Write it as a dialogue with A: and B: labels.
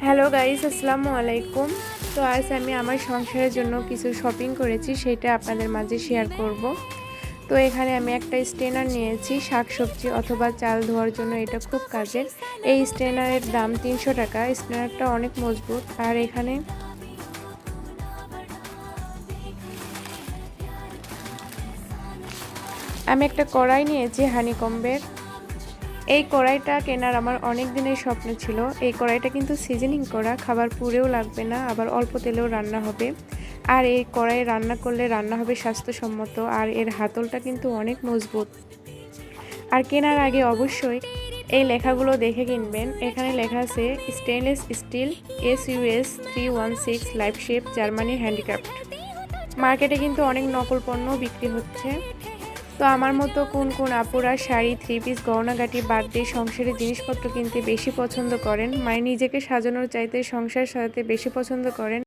A: Hello guys, আসসালামু আলাইকুম। তো আজ আমি আমার সংসারের জন্য কিছু শপিং করেছি, সেটা আপনাদের মাঝে শেয়ার করব। তো এখানে আমি একটা স্ট্রেনার নিয়েছি শাকসবজি অথবা চাল ধোয়ার জন্য, এটা খুব কাজের। এই স্ট্রেনারের দাম 300 টাকা। স্ট্রেনারটা অনেক মজবুত। আর এখানে আমি একটা কড়াই নিয়েছি হানিকম্বের। এই কড়াইটা কেনার আমার অনেক দিনের স্বপ্ন ছিল। এই কড়াইটা কিন্তু সিজনিং করা, খাবার পুড়েও লাগবে না, আবার অল্প তেলেও রান্না হবে। আর এই কড়াইয়ে রান্না করলে রান্না হবে স্বাস্থ্যসম্মত। আর এর হাতলটা কিন্তু অনেক মজবুত। আর কেনার আগে অবশ্যই এই লেখাগুলো দেখে কিনবেন। এখানে লেখা আছে stainless steel SUS 316 life shape Germany handicraft. মার্কেটে কিন্তু অনেক নকল পণ্য বিক্রি হচ্ছে। তো আমার মতো কোন কোন আপুরা শাড়ি, 3 পিস, গহনাগাটি, বার্থডে, সংসারের জিনিসপত্র কিনতে বেশি পছন্দ করেন, মানে নিজেকে সাজানোর চাইতে সংসার সাজাতে বেশি পছন্দ করেন,